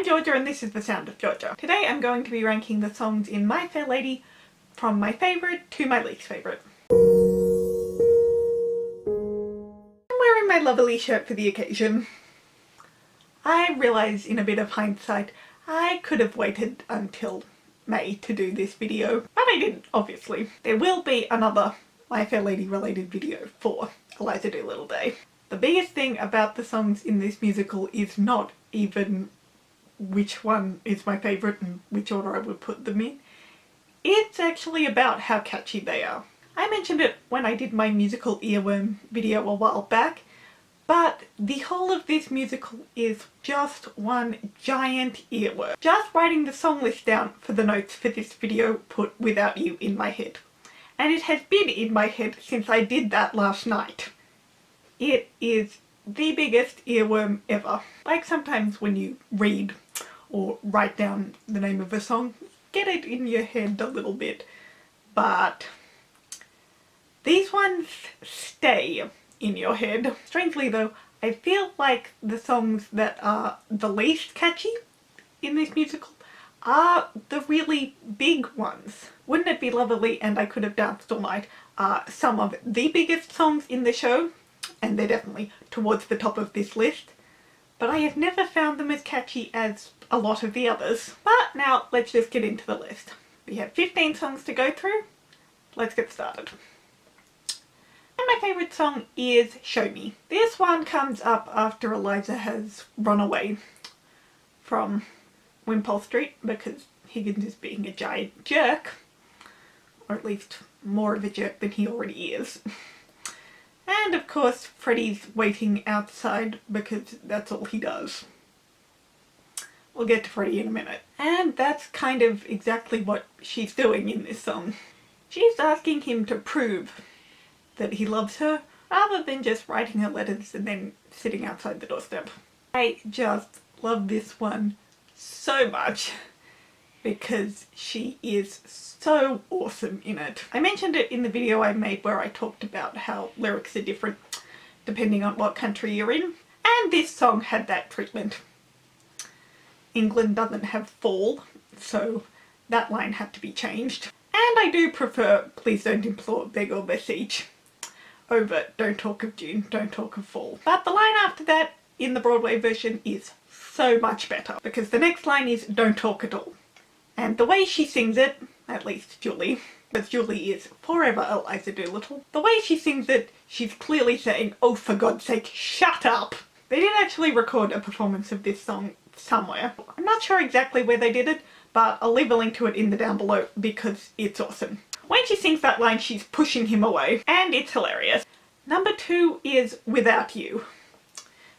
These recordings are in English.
Georgia and this is The Sound of Georgia. Today I'm going to be ranking the songs in My Fair Lady from my favourite to my least favourite. I'm wearing my lovely shirt for the occasion. I realise in a bit of hindsight I could have waited until May to do this video, but I didn't, obviously. There will be another My Fair Lady related video for Eliza Doolittle Day. The biggest thing about the songs in this musical is not even which one is my favourite and which order I would put them in. It's actually about how catchy they are. I mentioned it when I did my musical earworm video a while back, but the whole of this musical is just one giant earworm. Just writing the song list down for the notes for this video put Without You in my head. And it has been in my head since I did that last night. It is the biggest earworm ever. Like sometimes when you read or write down the name of a song, get it in your head a little bit. But these ones stay in your head. Strangely though, I feel like the songs that are the least catchy in this musical are the really big ones. Wouldn't It Be Lovely and I Could Have Danced All Night are some of the biggest songs in the show, and they're definitely towards the top of this list, but I have never found them as catchy as a lot of the others. But now let's just get into the list. We have 15 songs to go through. Let's get started. And my favourite song is Show Me. This one comes up after Eliza has run away from Wimpole Street because Higgins is being a giant jerk, or at least more of a jerk than he already is. And of course Freddie's waiting outside because that's all he does. We'll get to Freddie in a minute. And that's kind of exactly what she's doing in this song. She's asking him to prove that he loves her rather than just writing her letters and then sitting outside the doorstep. I just love this one so much because she is so awesome in it. I mentioned it in the video I made where I talked about how lyrics are different depending on what country you're in, and this song had that treatment. England doesn't have fall, so that line had to be changed. And I do prefer Please Don't Implore, Beg or Beseech over Don't Talk of June, Don't Talk of Fall. But the line after that in the Broadway version is so much better because the next line is Don't Talk at All. And the way she sings it, at least Julie, because Julie is forever Eliza Doolittle, the way she sings it, she's clearly saying, oh for God's sake, shut up! They did actually record a performance of this song somewhere. I'm not sure exactly where they did it, but I'll leave a link to it in the down below because it's awesome. When she sings that line, she's pushing him away, and it's hilarious. Number 2 is Without You.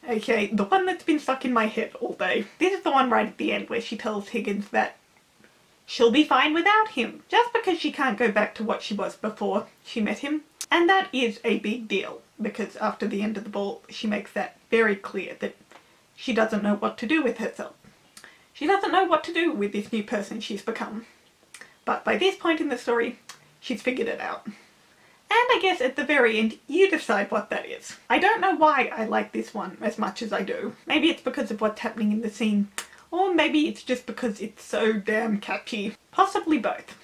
Okay, the one that's been stuck in my head all day. This is the one right at the end where she tells Higgins that she'll be fine without him, just because she can't go back to what she was before she met him. And that is a big deal, because after the end of the ball, she makes that very clear that she doesn't know what to do with herself. She doesn't know what to do with this new person she's become. But by this point in the story, she's figured it out. And I guess at the very end, you decide what that is. I don't know why I like this one as much as I do. Maybe it's because of what's happening in the scene, or maybe it's just because it's so damn catchy. Possibly both.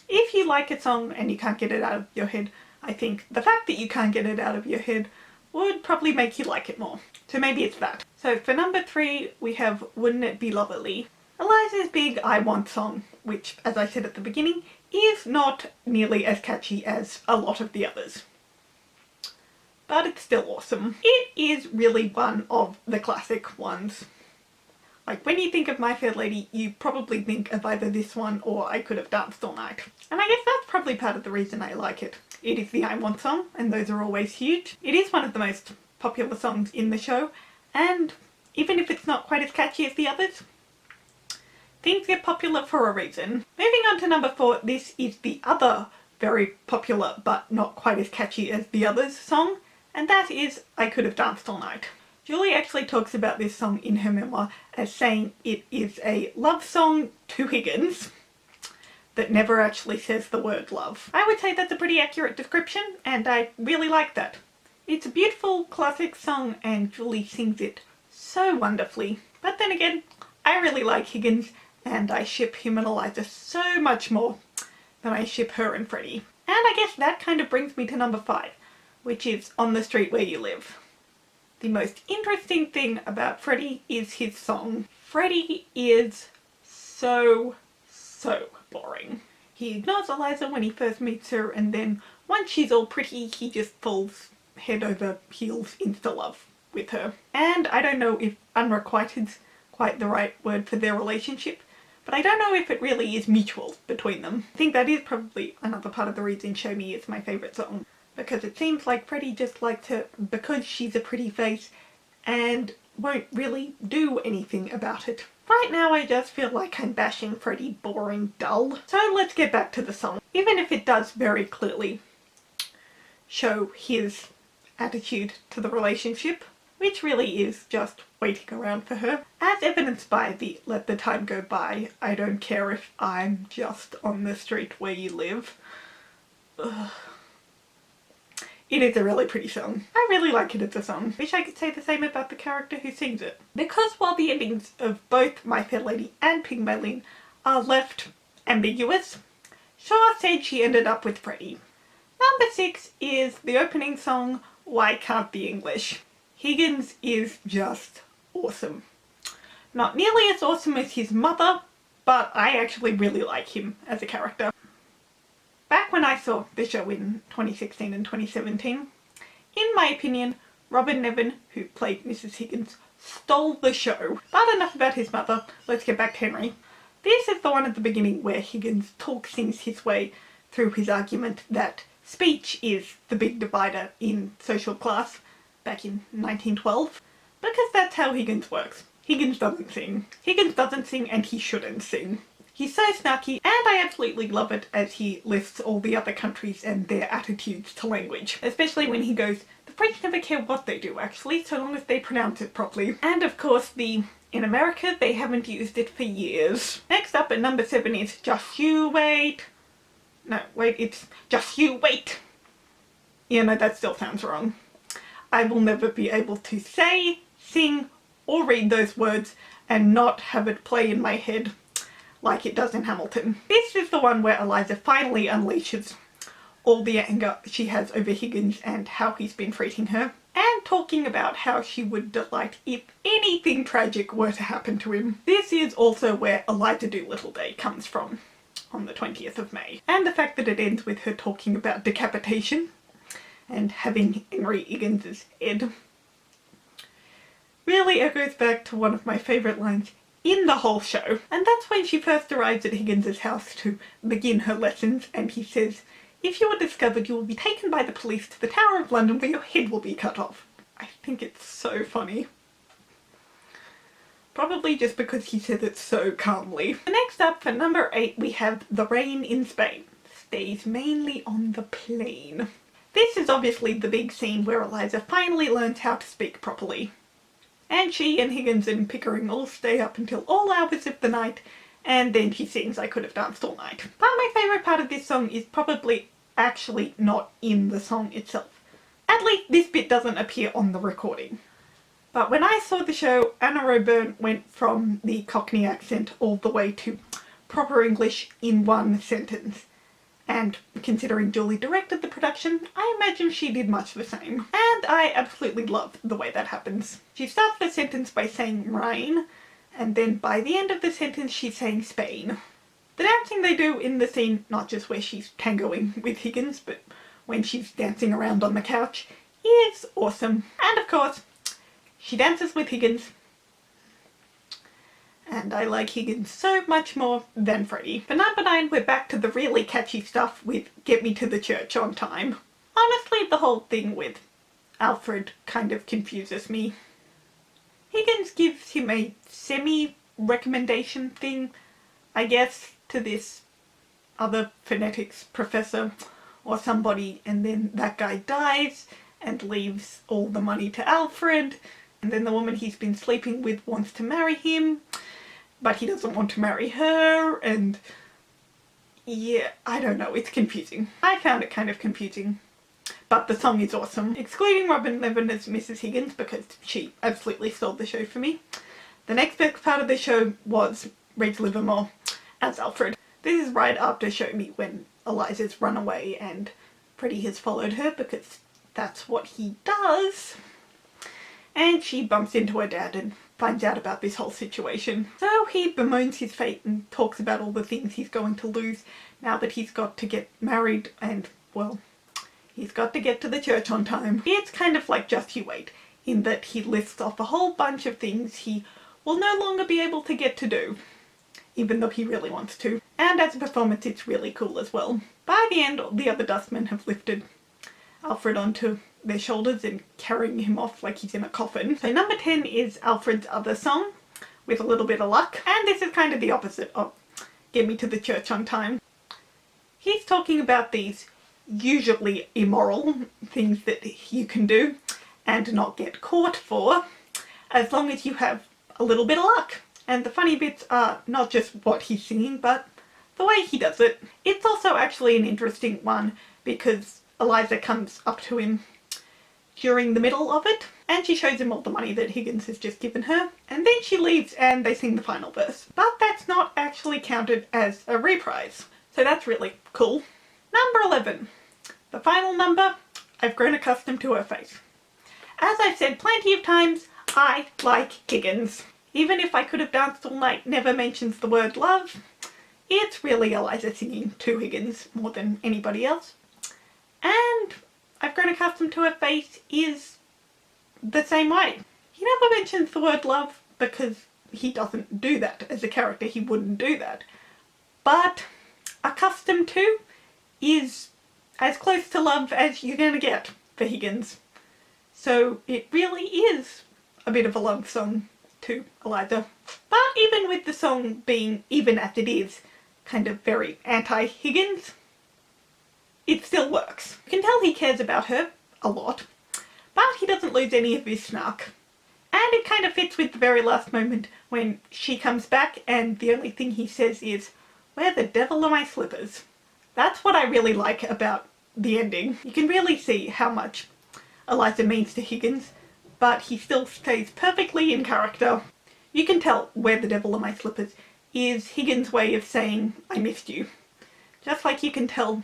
If you like a song and you can't get it out of your head, I think the fact that you can't get it out of your head would probably make you like it more. So maybe it's that. So for number 3, we have Wouldn't It Be Lovely? Eliza's big I Want song, which, as I said at the beginning, is not nearly as catchy as a lot of the others. But it's still awesome. It is really one of the classic ones. Like when you think of My Fair Lady, you probably think of either this one or I Could Have Danced All Night. And I guess that's probably part of the reason I like it. It is the I Want song, and those are always huge. It is one of the most popular songs in the show, and even if it's not quite as catchy as the others, things get popular for a reason. Moving on to number 4, this is the other very popular but not quite as catchy as the others song, and that is I Could Have Danced All Night. Julie actually talks about this song in her memoir as saying it is a love song to Higgins that never actually says the word love. I would say that's a pretty accurate description, and I really like that. It's a beautiful classic song and Julie sings it so wonderfully. But then again, I really like Higgins, and I ship him and Eliza so much more than I ship her and Freddie. And I guess that kind of brings me to number 5, which is On the Street Where You Live. The most interesting thing about Freddie is his song. Freddie is so boring. He ignores Eliza when he first meets her, and then once she's all pretty, he just falls head over heels insta love with her. And I don't know if unrequited's quite the right word for their relationship, but I don't know if it really is mutual between them. I think that is probably another part of the reason Show Me is my favourite song, because it seems like Freddie just likes her because she's a pretty face and won't really do anything about it. Right now I just feel like I'm bashing Freddie boring dull. So let's get back to the song. Even if it does very clearly show his attitude to the relationship, which really is just waiting around for her, as evidenced by the Let the Time Go By, I don't care if I'm just on the street where you live. Ugh. It is a really pretty song. I really like it as a song. Wish I could say the same about the character who sings it. Because while the endings of both My Fair Lady and Pygmalion are left ambiguous, Shaw said she ended up with Freddie. Number 6 is the opening song, Why Can't Be English. Higgins is just awesome. Not nearly as awesome as his mother, but I actually really like him as a character. Back when I saw the show in 2016 and 2017, in my opinion, Robin Nevin, who played Mrs. Higgins, stole the show. But enough about his mother, let's get back to Henry. This is the one at the beginning where Higgins talk-sings his way through his argument that speech is the big divider in social class back in 1912, because that's how Higgins works. Higgins doesn't sing. Higgins doesn't sing, and he shouldn't sing. He's so snarky, and I absolutely love it as he lists all the other countries and their attitudes to language. Especially when he goes, the French never care what they do actually, so long as they pronounce it properly. And of course in America, they haven't used it for years. Next up at number 7 is Just You Wait. No, wait, it's Just You Wait. Yeah, no, that still sounds wrong. I will never be able to say, sing, or read those words and not have it play in my head like it does in Hamilton. This is the one where Eliza finally unleashes all the anger she has over Higgins and how he's been treating her, and talking about how she would delight if anything tragic were to happen to him. This is also where Eliza Doolittle Day comes from, on the 20th of May. And the fact that it ends with her talking about decapitation and having Henry Higgins' head really echoes back to one of my favourite lines in the whole show. And that's when she first arrives at Higgins' house to begin her lessons, and he says, if you are discovered, you will be taken by the police to the Tower of London where your head will be cut off. I think it's so funny. Probably just because he says it so calmly. Next up, for number 8, we have The Rain in Spain. Stays mainly on the plane. This is obviously the big scene where Eliza finally learns how to speak properly. And she and Higgins and Pickering all stay up until all hours of the night, and then she sings I Could Have Danced All Night. But my favourite part of this song is probably actually not in the song itself. At least this bit doesn't appear on the recording. But when I saw the show, Anna Roburn went from the Cockney accent all the way to proper English in one sentence. And considering Julie directed the production, I imagine she did much the same. And I absolutely love the way that happens. She starts the sentence by saying rain, and then by the end of the sentence she's saying Spain. The dancing they do in the scene, not just where she's tangoing with Higgins, but when she's dancing around on the couch, is awesome. And of course, she dances with Higgins. And I like Higgins so much more than Freddie. For number 9, we're back to the really catchy stuff with Get Me to the Church on Time. Honestly, the whole thing with Alfred kind of confuses me. Higgins gives him a semi-recommendation thing, I guess, to this other phonetics professor or somebody, and then that guy dies and leaves all the money to Alfred, and then the woman he's been sleeping with wants to marry him, but he doesn't want to marry her, and yeah, I don't know, it's confusing. I found it kind of confusing. but the song is awesome. Excluding Robin Levin as Mrs. Higgins because she absolutely stole the show for me. The next best part of the show was Reg Livermore as Alfred. This is right after Show Me, when Eliza's run away and Freddie has followed her because that's what he does. And she bumps into her dad and finds out about this whole situation. So he bemoans his fate and talks about all the things he's going to lose now that he's got to get married and, well, he's got to get to the church on time. It's kind of like Just You Wait, in that he lists off a whole bunch of things he will no longer be able to get to do, even though he really wants to. And as a performance, it's really cool as well. By the end, the other dustmen have lifted Alfred onto their shoulders and carrying him off like he's in a coffin. So number 10 is Alfred's other song, With a Little Bit of Luck. And this is kind of the opposite of Get Me to the Church on Time. He's talking about these usually immoral things that you can do and not get caught for, as long as you have a little bit of luck. And the funny bits are not just what he's singing, but the way he does it. It's also actually an interesting one because Eliza comes up to him during the middle of it and she shows him all the money that Higgins has just given her, and then she leaves and they sing the final verse. But that's not actually counted as a reprise, so that's really cool. Number 11. The final number, I've grown accustomed to her face. As I've said plenty of times, I like Higgins. Even if I Could Have Danced All Night never mentions the word love, it's really Eliza singing to Higgins more than anybody else. And I've Grown Accustomed to Her Face is the same way. He never mentions the word love because he doesn't do that. As a character, he wouldn't do that. But accustomed to is as close to love as you're gonna get for Higgins. So it really is a bit of a love song to Eliza. But even with the song being, even as it is, kind of very anti-Higgins, it still works. You can tell he cares about her a lot, but he doesn't lose any of his snark. And it kind of fits with the very last moment when she comes back and the only thing he says is, "Where the devil are my slippers?" That's what I really like about the ending. You can really see how much Eliza means to Higgins, but he still stays perfectly in character. You can tell "Where the devil are my slippers" is Higgins' way of saying "I missed you." Just like you can tell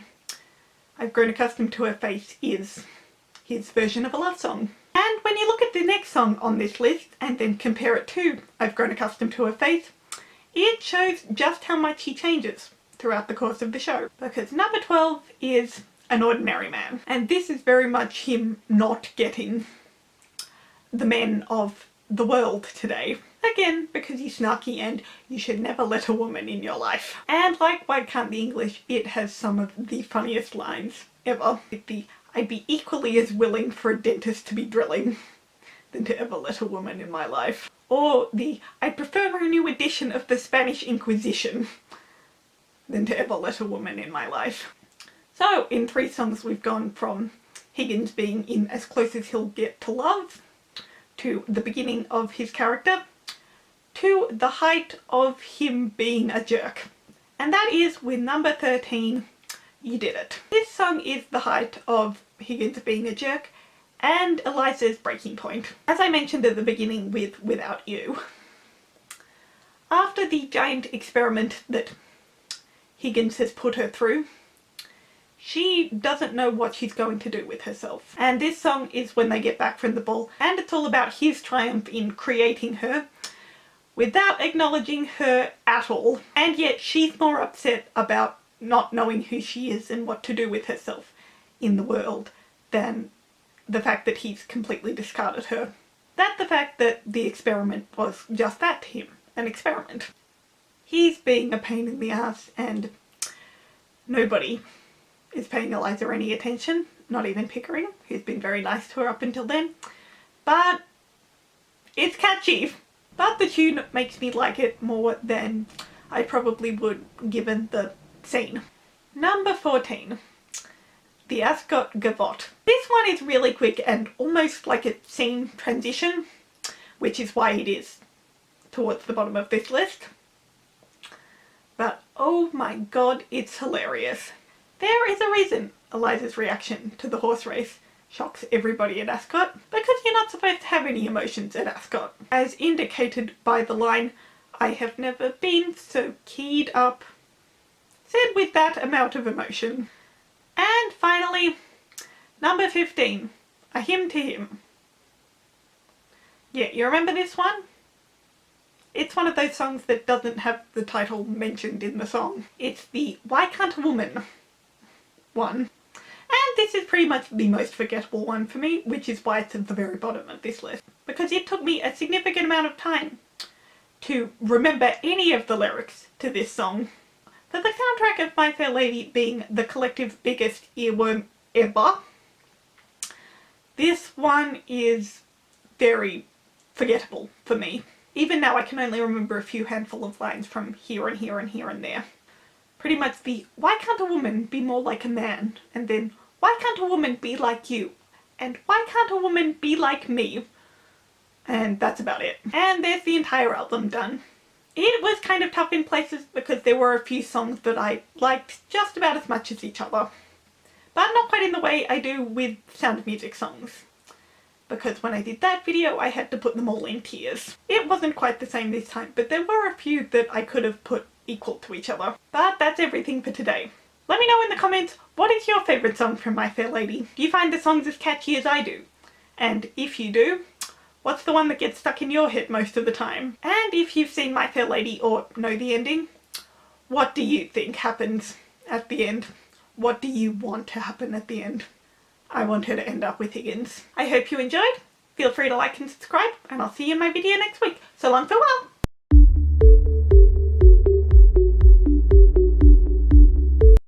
"I've Grown Accustomed to Her Face" is his version of a love song. And when you look at the next song on this list and then compare it to "I've Grown Accustomed to Her Face," it shows just how much he changes throughout the course of the show. Because number 12 is An Ordinary Man. And this is very much him not getting the men of the world today. Again, because he's snarky and you should never let a woman in your life. And like Why Cant I Be English, it has some of the funniest lines ever. I'd be equally as willing for a dentist to be drilling than to ever let a woman in my life. Or I prefer a new edition of the Spanish Inquisition than to ever let a woman in my life. So in 3 songs we've gone from Higgins being in as close as he'll get to love, to the beginning of his character, to the height of him being a jerk. And that is with number 13, You Did It. This song is the height of Higgins being a jerk and Eliza's breaking point. As I mentioned at the beginning with Without You, after the giant experiment that Higgins has put her through, she doesn't know what she's going to do with herself. And this song is when they get back from the ball, and it's all about his triumph in creating her without acknowledging her at all. And yet she's more upset about not knowing who she is and what to do with herself in the world than the fact that he's completely discarded her. That's the fact that the experiment was just that to him, an experiment. He's being a pain in the ass and nobody is paying Eliza any attention, not even Pickering, who's been very nice to her up until then. But it's catchy. But the tune makes me like it more than I probably would given the scene. Number 14. The Ascot Gavotte. This one is really quick and almost like a scene transition, which is why it is towards the bottom of this list. But oh my god, it's hilarious. There is a reason Eliza's reaction to the horse race shocks everybody at Ascot, because you're not supposed to have any emotions at Ascot, as indicated by the line, "I have never been so keyed up," said with that amount of emotion. And finally, number 15, Ahem Team. Yeah, you remember this one? It's one of those songs that doesn't have the title mentioned in the song. It's the "Why Can't a Woman" one. And this is pretty much the most forgettable one for me, which is why it's at the very bottom of this list. Because it took me a significant amount of time to remember any of the lyrics to this song. For the soundtrack of My Fair Lady being the collective biggest earworm ever, this one is very forgettable for me. Even now I can only remember a few handful of lines from here and here and here and there. Pretty much the "Why can't a woman be more like a man?" and then "Why can't a woman be like you?" and "Why can't a woman be like me?" And that's about it. And there's the entire album done. It was kind of tough in places because there were a few songs that I liked just about as much as each other. But not quite in the way I do with Sound of Music songs. Because when I did that video I had to put them all in tiers. It wasn't quite the same this time, but there were a few that I could have put equal to each other. But that's everything for today. Let me know in the comments, what is your favourite song from My Fair Lady? Do you find the songs as catchy as I do? And if you do, what's the one that gets stuck in your head most of the time? And if you've seen My Fair Lady or know the ending, what do you think happens at the end? What do you want to happen at the end? I want her to end up with Higgins. I hope you enjoyed. Feel free to like and subscribe, and I'll see you in my video next week. So long, farewell!